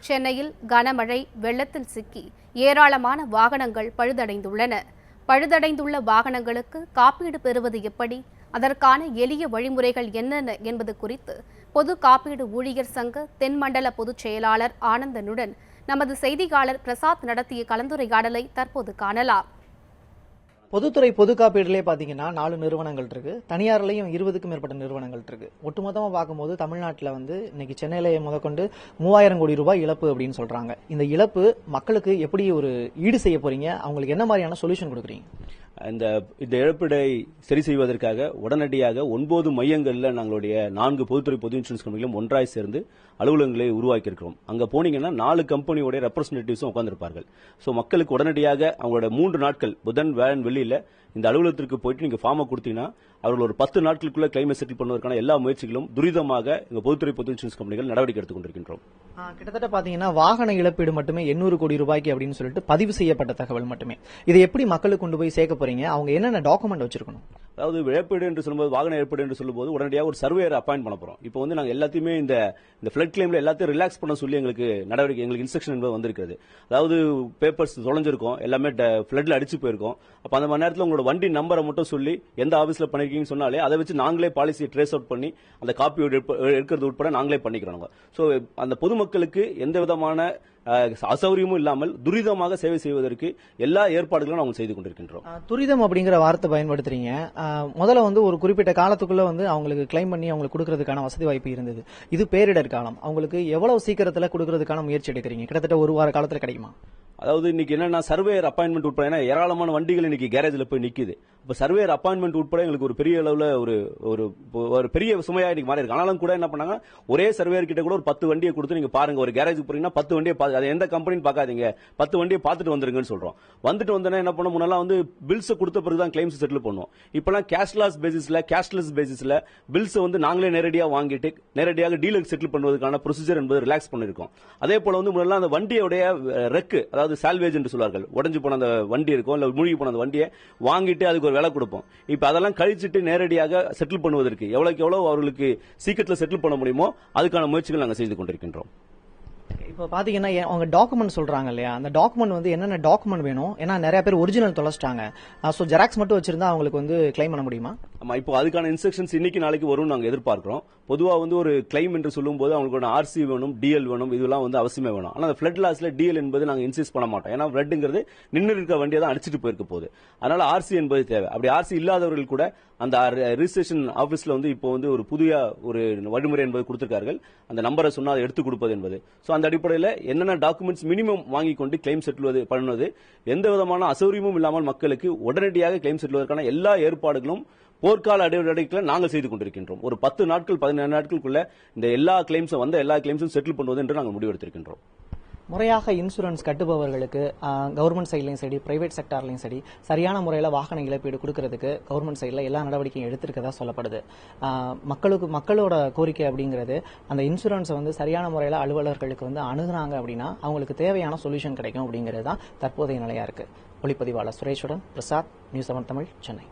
சென்னையில் கனமழை வெள்ளத்தில் சிக்கி ஏராளமான வாகனங்கள் பழுதடைந்துள்ளன. பழுதடைந்துள்ள வாகனங்களுக்கு காப்பீடு பெறுவது எப்படி, அதற்கான எளிய வழிமுறைகள் என்னென்ன என்பது குறித்து பொது காப்பீடு ஊழியர் சங்க தென்மண்டல பொதுச் செயலாளர் ஆனந்தனுடன் நமது செய்தியாளர் பிரசாத் நடத்திய கலந்துரையாடலை தற்போது காணலாம். பொதுத்துறை பொது காப்பீடுலேயே பார்த்தீங்கன்னா 4 நிறுவனங்கள் இருக்கு. தனியார்லையும் 20க்கும் மேற்பட்ட நிறுவனங்கள் இருக்கு. ஒட்டுமொத்தமாக பார்க்கும்போது தமிழ்நாட்டில் இன்னைக்கு சென்னையில முதற்கொண்டு 3000 கோடி ரூபாய் இழப்பு அப்படின்னு சொல்றாங்க. இந்த இழப்பு மக்களுக்கு எப்படி ஒரு ஈடு செய்ய போறீங்க? அவங்களுக்கு என்ன மாதிரியான சொல்யூஷன் கொடுக்குறீங்க? இந்த இழப்பீடை சரி செய்வதற்காக உடனடியாக 9 மையங்களில் நாங்களுடைய 4 பொதுத்துறை பொது இன்சூரன்ஸ் கம்பெனிகளும் ஒன்றாய் சேர்ந்து அலுவலகங்களை உருவாக்கியிருக்கிறோம். அங்க போனீங்கன்னா 4 கம்பெனியோட ரெப்ரசன்டேட்டிவ்ஸும் உட்கார்ந்திருப்பார்கள். ஸோ மக்களுக்கு உடனடியாக அவங்களோட 3 நாட்கள் புதன் வியாழன் வெள்ளியில இந்த அலுவலகத்திற்கு போயிட்டு நீங்க ஃபார்மை கொடுத்தீங்கன்னா அவர்கள் ஒரு 10 நாட்களுக்குள்ள கிளைமை செட்டில் பண்ணுவதற்கான எல்லா முயற்சிகளும் துரிதமாக எங்க பொதுத்துறை பொது இன்சூரன்ஸ் கம்பெனிகள் நடவடிக்கை எடுத்துக் கொண்டிருக்கின்றோம். கிட்டத்தட்ட பாத்தீங்கன்னா வாகன இழப்பீடு மட்டுமே 800 கோடி ரூபாய்க்கு அப்படின்னு சொல்லிட்டு பதிவு செய்யப்பட்ட தகவல் மட்டுமே. இதை எப்படி மக்களுக்கு கொண்டு போய் சேர்க்க போறீங்க? அவங்க என்னென்ன டாக்குமெண்ட் வச்சிருக்கணும்? அதாவது இழப்பீடு என்று சொல்லும்போது, வாகன இழப்பீடு என்று சொல்லும்போது உடனடியாக ஒரு சர்வேயர் அப்பாயிண்ட் பண்ண போறோம். இப்போ நாங்க எல்லாத்தையுமே இந்த ஃபிளட் கிளைம்ல எல்லாத்தையும் ரிலாக்ஸ் பண்ண சொல்லி எங்களுக்கு இன்ஸ்ட்ரக்ஷன் என்பது வந்திருக்கிறது. அதாவது பேப்பர்ஸ் தொலைஞ்சிருக்கும், எல்லாமே ஃபிளட்ல அடிச்சு போயிருக்கும். அப்ப அந்த மாதிரி நேரத்தில் உங்களோட வண்டி நம்பரை மட்டும் சொல்லி எந்த ஆபீஸ்ல பண்ணிருக்கீங்கன்னு சொன்னாலே அதை வச்சு நாங்களே பாலிசியை ட்ரேஸ் அவுட் பண்ணி அந்த காப்பி எடுக்கிறது உட்பட நாங்களே பண்ணிக்கிறோம். சோ அந்த பொதுமக்களுக்கு எந்த விதமான அசௌரியமும் இல்லாமல் துரிதமாக சேவை செய்வதற்கு எல்லா ஏற்பாடுகளும் நாங்கள் செய்து கொண்டிருக்கின்றோம். துரிதம் அப்படிங்கிற வார்த்தை பயன்படுத்துறீங்க. முதல்ல ஒரு குறிப்பிட்ட காலத்துக்குள்ள அவங்களுக்கு கிளைம் பண்ணி அவங்களுக்கு கொடுக்கறதுக்கான வசதி வாய்ப்பு இருந்தது. இது பேரிடர் காலம். அவங்களுக்கு எவ்வளவு சீக்கிரத்தில் கொடுக்கறதுக்கான முயற்சி எடுக்கிறீங்க? கிட்டத்தட்ட 1 வார காலத்தில் கிடைக்குமா? அதாவது இன்னைக்கு என்னன்னா சர்வேயர் அப்பாயின்மெண்ட் உட்பட ஏராளமான வண்டிகள் இன்னைக்கு கேரேஜ்ல போய் நிக்குது. இப்ப சர்வேயர் அப்பாயின்மெண்ட் உட்பட எங்களுக்கு ஒரு பெரிய அளவுல ஒரு பெரிய சுமையா இன்னைக்கு மாறி இருக்கு. ஆனாலும் கூட என்ன பண்ணாங்க, ஒரே சர்வேயர் கிட்ட கூட ஒரு 10 வண்டியை கொடுத்து நீங்க பாருங்க, ஒரு கேரேஜ் போறீங்கன்னா 10 வண்டியை அது எந்த கம்பெனின்னு பாக்காதீங்க, 10 வண்டியை பார்த்துட்டு வந்துருங்கன்னு சொல்றோம். வந்துட்டு வந்தோன்னா என்ன பண்ண முன்னெல்லாம் பில்ஸ் கொடுத்த பிறகுதான் கிளைம்ஸ் செட்டில் பண்ணுவோம். இப்பெல்லாம் கேஷ்லெஸ் பேசிஸ்ல பில்ஸ் நாங்களே நேரடியாக வாங்கிட்டு நேரடியாக டீலர் செட்டில் பண்ணுவதற்கான ப்ரொசீஜர் என்பது ரிலாக்ஸ் பண்ணிருக்கோம். அதே போல முன்னெல்லாம் அந்த வண்டியோடைய ரெக்கு, அதாவது சால்வேஜ் என்று சொல்வார்கள், உடஞ்சு போன அந்த வண்டி இருக்கும் இல்ல மூழ்கி போன அந்த வண்டியை வாங்கிட்டு அதுக்கு ஒரு விலை கொடுப்போம். இப்ப அதெல்லாம் கழிச்சிட்டு நேரடியாக செட்டில் பண்ணுவதற்கு எவ்வளவு அவர்களுக்கு சீக்கிரத்தில் செட்டில் பண்ண முடியுமோ அதுக்கான முயற்சிகள் நாங்கள் செய்து கொண்டிருக்கின்றோம். இப்போ பாத்தீங்கன்னா அவங்க டாக்குமெண்ட் சொல்றாங்க இல்லையா, அந்த டாக்குமெண்ட் என்னென்ன டாக்குமெண்ட் வேணும்? ஏன்னா நிறைய பேர் ஒரிஜினல் தொலைச்சிட்டாங்க. சோ ஜெராக்ஸ் மட்டும் வச்சிருந்தா அவங்களுக்கு கிளைம் பண்ண முடியுமா? ஆமா, இப்போ அதுக்கான இன்ஸ்ட்ரக்ஷன்ஸ் இன்னைக்கு நாளைக்கு வரும் நாங்க எதிர்பார்க்கிறோம். பொதுவா ஒரு கிளைம் என்று சொல்லும்போது அவங்களுக்கு ஆர்சி வேணும், டிஎல் வேணும், இதெல்லாம் அவசியமே வேணும். ஆனா ஃபிளட் லாஸ்ல டிஎல் என்பது நாங்க இன்சிஸ்ட் பண்ண மாட்டோம். ஏன்னா ஃபிளட்ங்கிறது நின்று இருக்க வண்டியை தான் அடிச்சிட்டு போயிருக்க போகுது. அதனால ஆர்சி என்பது தேவை. அப்படி ஆர்சி இல்லாதவர்கள் கூட அந்த ரிஜிஸ்ட்ரேஷன் ஆபீஸ்ல ஒரு புதிய ஒரு வழிமுறை என்பது கொடுத்திருக்கார்கள். அந்த நம்பரை சொன்னா அதை எடுத்து கொடுப்பது என்பது. சோ அந்த அடிப்படையில் என்னென்ன டாக்குமெண்ட்ஸ் மினிமம் வாங்கி கொண்டு கிளைம் செட்டில் பண்ணுவது, எந்த விதமான அசௌரியமும் இல்லாமல் மக்களுக்கு உடனடியாக கிளைம் செட்டில்வதற்கான எல்லா ஏற்பாடுகளும் போர்க்கால அடிப்படையில் நாங்கள் செய்து கொண்டிருக்கின்றோம். ஒரு 10 நாட்கள் 14 நாட்களுக்குள்ள இந்த எல்லா கிளைம்ஸும் செட்டில் பண்ணுவது என்று நாங்கள் முடிவெடுத்திருக்கின்றோம். முறையாக இன்சூரன்ஸ் கட்டுபவர்களுக்கு கவர்மெண்ட் சைட்லையும் சரி, பிரைவேட் செக்டார்லையும் சரி, சரியான முறையில் வாகன இழப்பீடு கொடுக்கறதுக்கு கவர்மெண்ட் சைடில் எல்லா நடவடிக்கையும் எடுத்திருக்கதா சொல்லப்படுது. மக்களோட கோரிக்கை அப்படிங்கிறது அந்த இன்சூரன்ஸை சரியான முறையில் அலுவலர்களுக்கு அணுகுனாங்க அப்படின்னா அவங்களுக்கு தேவையான சொல்யூஷன் கிடைக்கும் அப்படிங்கிறது தான் தற்போதைய நிலையா இருக்கு. ஒளிப்பதிவாளர் சுரேஷுடன் பிரசாத், நியூஸ் 7 தமிழ், சென்னை.